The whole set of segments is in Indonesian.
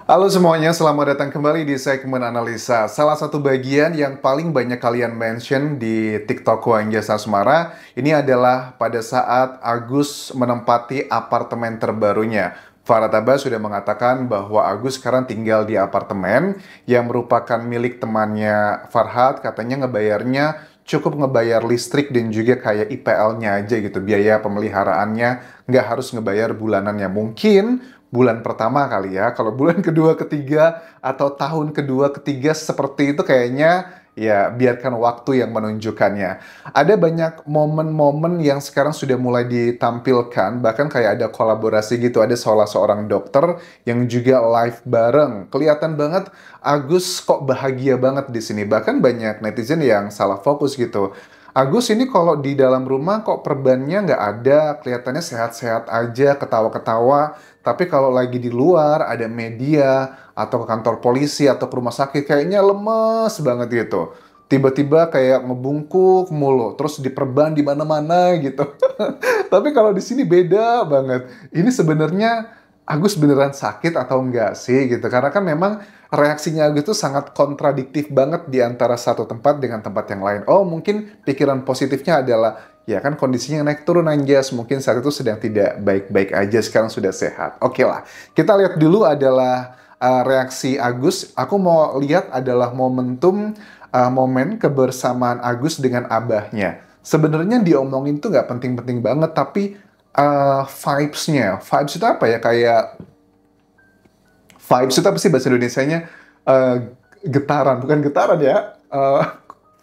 Halo semuanya, selamat datang kembali di segmen analisa. Salah satu bagian yang paling banyak kalian mention di TikTok Wan Jasa Asmara ini adalah pada saat Agus menempati apartemen terbarunya. Farah Taba sudah mengatakan bahwa Agus sekarang tinggal di apartemen yang merupakan milik temannya Farhad. Katanya ngebayarnya cukup ngebayar listrik dan juga kayak IPL-nya aja gitu. Biaya pemeliharaannya nggak harus ngebayar bulanannya. Mungkin bulan pertama kali ya. Kalau bulan kedua, ketiga, atau tahun kedua, ketiga seperti itu kayaknya ya biarkan waktu yang menunjukkannya. Ada banyak momen-momen yang sekarang sudah mulai ditampilkan, bahkan kayak ada kolaborasi gitu, ada salah seorang dokter yang juga live bareng. Kelihatan banget Agus kok bahagia banget di sini. Bahkan banyak netizen yang salah fokus gitu. Agus ini kalau di dalam rumah kok perbannya nggak ada, kelihatannya sehat-sehat aja, ketawa-ketawa. Tapi kalau lagi di luar, ada media, atau ke kantor polisi, atau ke rumah sakit, kayaknya lemes banget gitu. Tiba-tiba kayak ngebungkuk mulu, terus diperban di mana-mana gitu. Tapi kalau di sini beda banget. Ini sebenarnya Agus beneran sakit atau enggak sih gitu. Karena kan memang reaksinya Agus itu sangat kontradiktif banget di antara satu tempat dengan tempat yang lain. Oh, mungkin pikiran positifnya adalah ya kan kondisinya naik turun Anjas, mungkin saat itu sedang tidak baik-baik aja, sekarang sudah sehat. Oke lah, kita lihat dulu adalah reaksi Agus. Aku mau lihat adalah momen kebersamaan Agus dengan abahnya. Sebenarnya diomongin tuh nggak penting-penting banget, tapi vibes itu apa ya? Kayak vibes itu apa sih bahasa Indonesianya? Eh, Getaran, bukan getaran ya.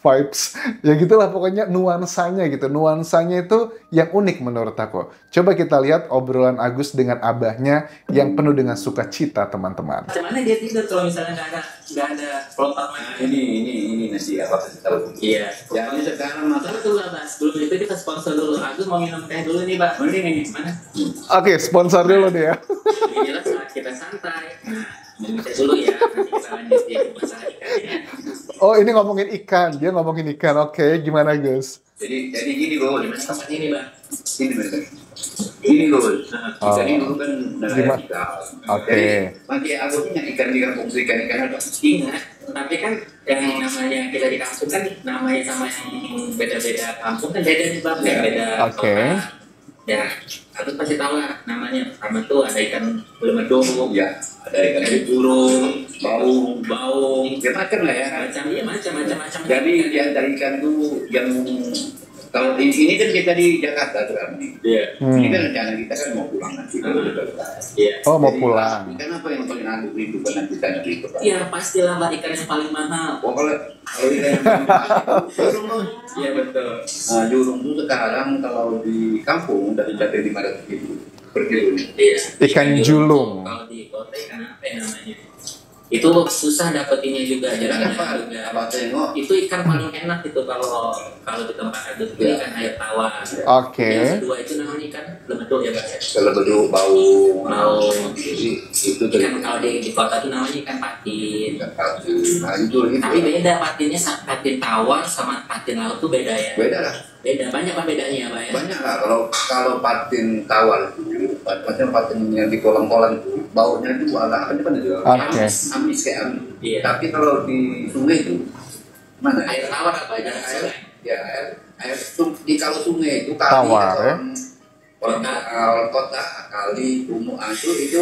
Vibes. Ya gitulah pokoknya nuansanya gitu. Nuansanya itu yang unik menurut aku. Coba kita lihat obrolan Agus dengan abahnya yang penuh dengan sukacita, teman-teman. Macam mana dia tidur kalau misalnya nggak ada protap Ini nasi apa kasih tahu. Iya. Jangan sekarang mas. Tapi tuh lah, Bas. Sebelum itu kita sponsor dulu. Agus mau minum teh dulu nih, Pak. Ini mana? Oke, sponsor dulu nih ya. Ini jelas saat kita santai. Nah, minum teh dulu ya. Nanti kita lanjut di masalah ikannya. Oh, ini ngomongin ikan. Dia ngomongin ikan. Oke, gimana, Gus? Jadi gini Gol. Gimana tempat ini, Bang? Ini betul. Ini Gol. Oh. Ikan ini kan nelayan Gimana? kita. Oke. Jadi bagi aku punya ikan di kampung ikan ada. Ingat, tapi kan yang namanya kita di kampung kan namanya sama yang beda-beda kampung kan beda nih, Bang. Beda Oke. kota. Ya, aku pasti tahu lah namanya. Pertama tuh ada ikan belemedung, Ya, ada ikan ada burung, baung, Ya makan lah ya. macam. Jadi di antara ikan tuh yang kalau ini kan kita di Jakarta sekarang nih. Iya. Ini kan rencana kita kan mau pulang nanti. Iya. Oh, mau Jadi, pulang. Ikan apa yang paling aku rindukan nanti tadi itu Pak? Iya, pastilah Mbak, ikan yang paling mahal. Oh, kalau ikan yang paling mahal, jurung loh. Iya, betul. Nah, jurung tuh sekarang kalau di kampung udah mencapai 500.000 per kilo. Iya. Ikan julung. Kalau di kota ikan apa ya namanya? Itu susah dapetinnya juga, jarang Apa? juga. Apa tengok? Itu ikan paling enak itu kalau di tempat ada itu Ya. ikan air tawar. Oke. Yang kedua itu namanya ikan belemedung ya, Pak. Kalau berdua bau, Bau. jadi itu dari Ikan kalau di kota itu namanya ikan patin. ikan patin. Nah itu Tapi beda patinnya, patin tawar sama patin laut tuh beda ya. beda lah. Beda, banyak apa bedanya, Pak ya? Banyak lah kalau patin tawar itu, patin yang di kolam-kolam itu baunya itu ala apa kan itu? Oke. Amis kayak amis. Iya. Tapi kalau di sungai itu mana? Air tawar apa aja? Ya air di kalau sungai itu kali Tawar, ya? kalau kota kali kumuh itu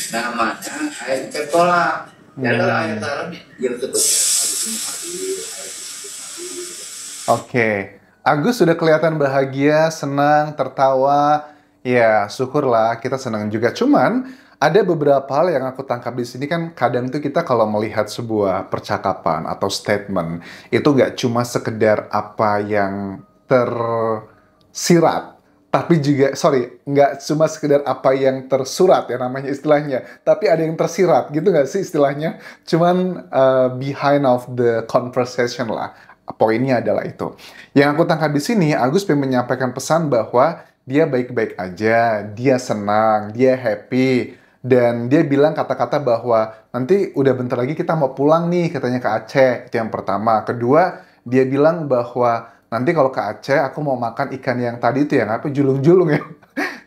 namanya air ikan tolak. Ya kalau air tawar yang sebetulnya Oke, Agus sudah kelihatan bahagia, senang, tertawa. Ya, syukurlah kita senang juga. Cuman ada beberapa hal yang aku tangkap di sini kan kadang tuh kita kalau melihat sebuah percakapan atau statement itu nggak cuma sekedar apa yang tersirat, tapi juga, nggak cuma sekedar apa yang tersurat ya namanya istilahnya, tapi ada yang tersirat gitu nggak sih istilahnya? Cuman behind of the conversation lah. Poinnya adalah itu. Yang aku tangkap di sini, Agus pengen menyampaikan pesan bahwa dia baik-baik aja, dia senang, dia happy, dan dia bilang kata-kata bahwa nanti udah bentar lagi kita mau pulang nih, katanya ke Aceh. Itu yang pertama. Kedua, dia bilang bahwa nanti kalau ke Aceh, aku mau makan ikan yang tadi itu yang apa, julung-julung ya.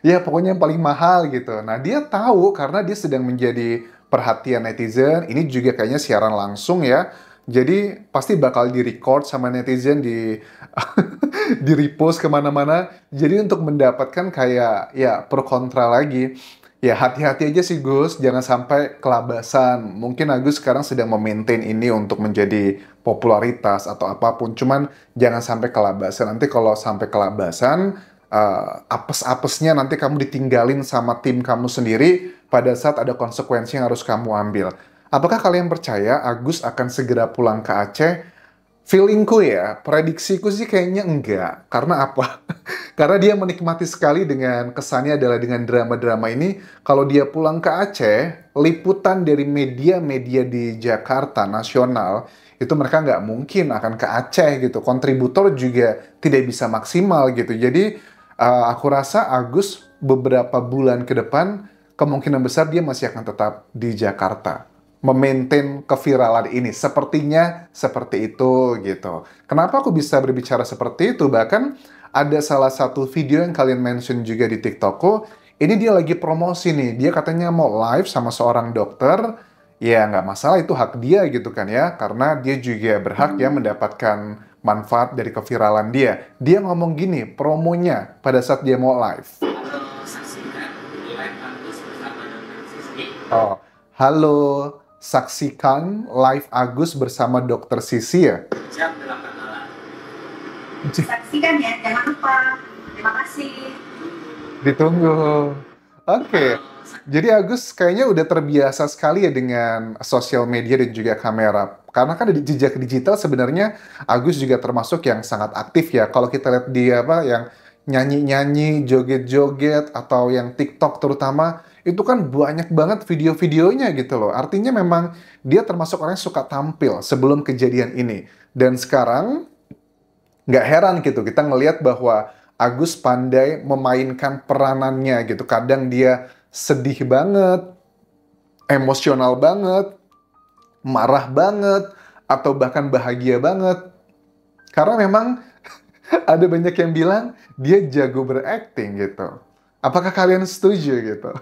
Ya, pokoknya yang paling mahal gitu. Nah, dia tahu karena dia sedang menjadi perhatian netizen. Ini juga kayaknya siaran langsung ya. Jadi pasti bakal di-record sama netizen, di-repost kemana-mana. Jadi untuk mendapatkan kayak ya pro kontra lagi. Ya hati-hati aja sih Gus, jangan sampai kelabasan. Mungkin Agus sekarang sedang memaintain ini untuk menjadi popularitas atau apapun. Cuman jangan sampai kelabasan. Nanti kalau sampai kelabasan, apes-apesnya nanti kamu ditinggalin sama tim kamu sendiri pada saat ada konsekuensi yang harus kamu ambil. Apakah kalian percaya Agus akan segera pulang ke Aceh? Feelingku ya, prediksiku sih kayaknya enggak. Karena apa? Karena dia menikmati sekali dengan kesannya adalah dengan drama-drama ini. Kalau dia pulang ke Aceh, liputan dari media-media di Jakarta nasional, itu mereka nggak mungkin akan ke Aceh gitu. Kontributor juga tidak bisa maksimal gitu. Jadi aku rasa Agus beberapa bulan ke depan, kemungkinan besar dia masih akan tetap di Jakarta memaintain keviralan ini. Sepertinya seperti itu gitu. Kenapa aku bisa berbicara seperti itu? Bahkan ada salah satu video yang kalian mention juga di TikTokku. Ini dia lagi promosi nih. Dia katanya mau live sama seorang dokter. Ya nggak masalah, itu hak dia gitu kan ya. Karena dia juga berhak ya mendapatkan manfaat dari keviralan dia. Dia ngomong gini, promonya pada saat dia mau live. Halo, saksikan live Agus bersama dengan Sisi. Oh, halo, saksikan live Agus bersama Dokter Sisi ya. Jam 8 malam. Saksikan ya, jangan lupa. Terima kasih. Ditunggu. Oke, jadi Agus kayaknya udah terbiasa sekali ya dengan sosial media dan juga kamera. Karena kan di jejak digital sebenarnya Agus juga termasuk yang sangat aktif ya. Kalau kita lihat dia apa yang nyanyi-nyanyi, joget-joget, atau yang TikTok terutama, itu kan banyak banget video-videonya gitu loh. Artinya memang dia termasuk orang yang suka tampil sebelum kejadian ini. Dan sekarang nggak heran gitu kita ngelihat bahwa Agus pandai memainkan peranannya gitu. Kadang dia sedih banget, emosional banget, marah banget, atau bahkan bahagia banget. Karena memang ada banyak yang bilang dia jago berakting gitu. Apakah kalian setuju gitu?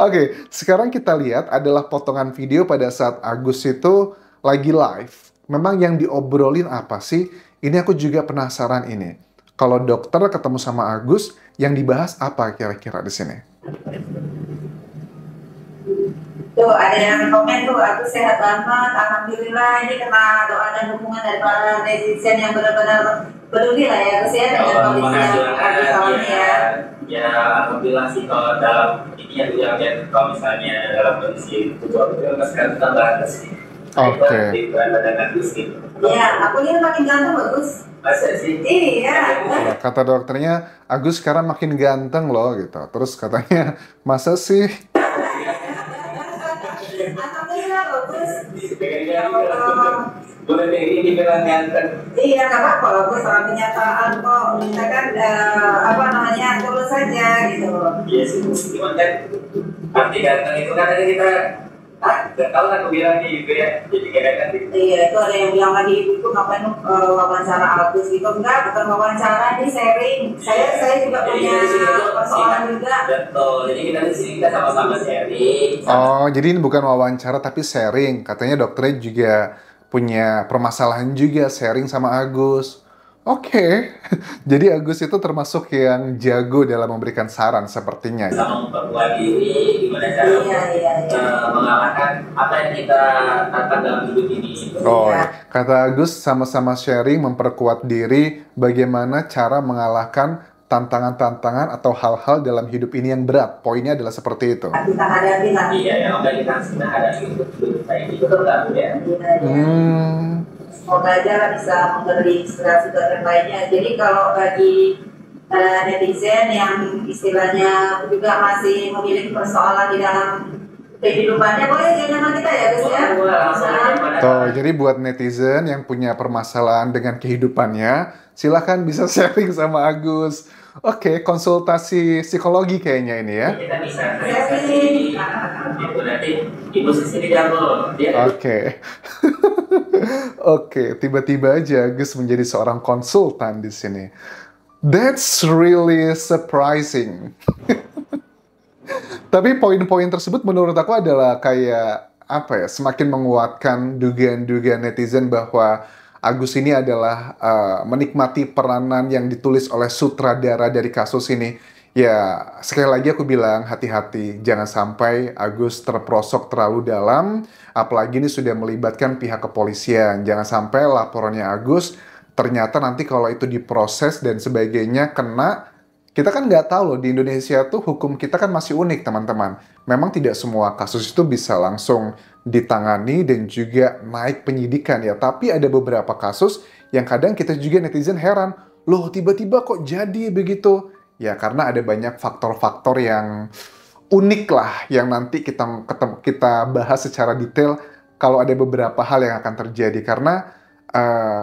Oke, sekarang kita lihat adalah potongan video pada saat Agus itu lagi live. Memang yang diobrolin apa sih? Ini aku juga penasaran ini. Kalau dokter ketemu sama Agus, yang dibahas apa kira-kira di sini? Tuh ada yang komen tuh, aku sehat banget, alhamdulillah. Ini kena doa dan dukungan dari para netizen yang benar-benar peduli lah ya Gus ya dengan kondisi yang Agus alami ya. Ya, alhamdulillah sih kalau dalam ini ya kalau misalnya dalam kondisi tubuh aku kan sekarang kita batas sih. Oke. Di badan Agus gitu. Iya, aku ini makin ganteng bagus. Masa sih? Iya. Ya, kata dokternya, Agus sekarang makin ganteng loh gitu. Terus katanya, masa sih? Alhamdulillah bagus. Ya Allah. Boleh deh ini dibilang ganteng. Iya, nggak apa-apa bagus soal kenyataan kok. Kita kan apa namanya tulus saja gitu. Iya sih, cuman kan arti ganteng itu kan tadi kita nggak tahu kan aku bilang gitu ya. Jadi kayak ganti. Iya, itu ada yang bilang lagi itu ngapain wawancara Agus gitu. Enggak, bukan wawancara, ini sharing. Saya juga punya persoalan juga. Betul, jadi kita di sini kita sama-sama sharing. Oh, jadi ini bukan wawancara tapi sharing. Katanya dokternya juga punya permasalahan juga sharing sama Agus. Oke, jadi Agus itu termasuk yang jago dalam memberikan saran sepertinya. Sama memperkuat diri, gimana cara mengalahkan apa yang kita tantang dalam hidup ini. Oh, kata Agus sama-sama sharing memperkuat diri bagaimana cara mengalahkan tantangan-tantangan atau hal-hal dalam hidup ini yang berat. Poinnya adalah seperti itu. Kita hadapi lah. Iya, yang udah kita sudah hadapi hidup kita ini betul nggak ya? Semoga aja bisa memberi inspirasi buat yang lainnya. Jadi kalau bagi netizen yang istilahnya juga masih memiliki persoalan di dalam kehidupannya, boleh jangan sama kita ya Gus ya. Tuh, jadi buat netizen yang punya permasalahan dengan kehidupannya, silahkan bisa sharing sama Agus. Oke, konsultasi psikologi kayaknya ini ya. Kita bisa sharing. Itu nanti ibu sisi jago. Oke. Oke, tiba-tiba aja Agus menjadi seorang konsultan di sini. That's really surprising. Tapi poin-poin tersebut menurut aku adalah kayak apa ya, semakin menguatkan dugaan-dugaan netizen bahwa Agus ini adalah menikmati peranan yang ditulis oleh sutradara dari kasus ini. Ya, sekali lagi aku bilang hati-hati, jangan sampai Agus terperosok terlalu dalam, apalagi ini sudah melibatkan pihak kepolisian. Jangan sampai laporannya Agus ternyata nanti kalau itu diproses dan sebagainya kena. Kita kan nggak tahu loh, di Indonesia tuh hukum kita kan masih unik, teman-teman. Memang tidak semua kasus itu bisa langsung ditangani dan juga naik penyidikan ya. Tapi ada beberapa kasus yang kadang kita juga netizen heran, loh tiba-tiba kok jadi begitu? Ya karena ada banyak faktor-faktor yang unik lah yang nanti kita bahas secara detail kalau ada beberapa hal yang akan terjadi. Karena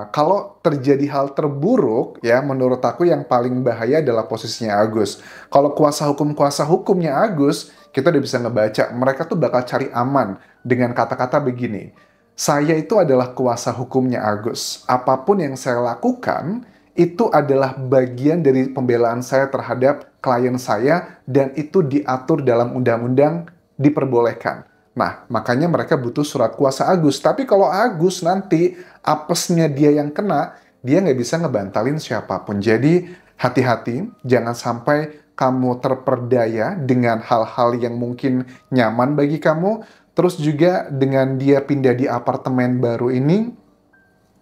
kalau terjadi hal terburuk, ya menurut aku yang paling bahaya adalah posisinya Agus. Kalau kuasa hukumnya Agus, kita udah bisa ngebaca, mereka tuh bakal cari aman dengan kata-kata begini, saya itu adalah kuasa hukumnya Agus. Apapun yang saya lakukan, itu adalah bagian dari pembelaan saya terhadap klien saya, dan itu diatur dalam undang-undang, diperbolehkan. Nah, makanya mereka butuh surat kuasa Agus. Tapi kalau Agus nanti apesnya dia yang kena, dia nggak bisa ngebantalin siapapun. Jadi hati-hati, jangan sampai kamu terperdaya dengan hal-hal yang mungkin nyaman bagi kamu. Terus juga dengan dia pindah di apartemen baru ini,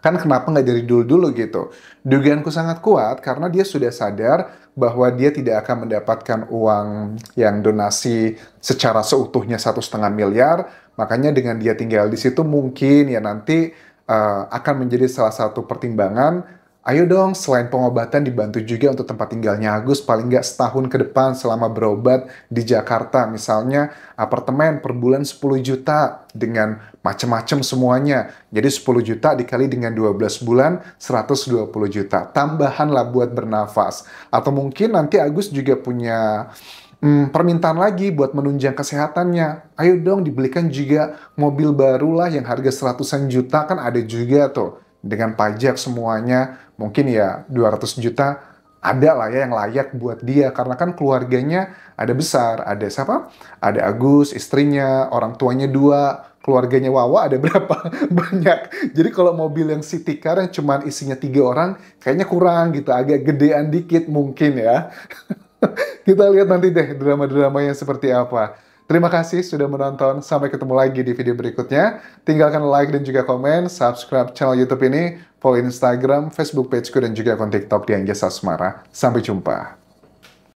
kan kenapa nggak dari dulu-dulu gitu? Dugaanku sangat kuat karena dia sudah sadar bahwa dia tidak akan mendapatkan uang yang donasi secara seutuhnya 1,5 miliar. Makanya dengan dia tinggal di situ mungkin ya nanti akan menjadi salah satu pertimbangan. Ayo dong, selain pengobatan dibantu juga untuk tempat tinggalnya Agus paling nggak setahun ke depan selama berobat di Jakarta. Misalnya apartemen per bulan 10 juta dengan macam-macam semuanya. Jadi 10 juta dikali dengan 12 bulan 120 juta. Tambahan lah buat bernafas. Atau mungkin nanti Agus juga punya permintaan lagi buat menunjang kesehatannya. Ayo dong dibelikan juga mobil baru lah yang harga 100-an juta, kan ada juga tuh. Dengan pajak semuanya, mungkin ya 200 juta ada lah ya yang layak buat dia. Karena kan keluarganya ada besar, ada siapa? Ada Agus, istrinya, orang tuanya 2, keluarganya Wawa ada berapa? Banyak. Jadi kalau mobil yang city car yang cuma isinya 3 orang, kayaknya kurang gitu, agak gedean dikit mungkin ya. Kita lihat nanti deh drama-drama yang seperti apa. Terima kasih sudah menonton. Sampai ketemu lagi di video berikutnya. Tinggalkan like dan juga komen. Subscribe channel YouTube ini. Follow Instagram, Facebook pageku, dan juga akun TikTok Dian Jasa Asmara. Sampai jumpa.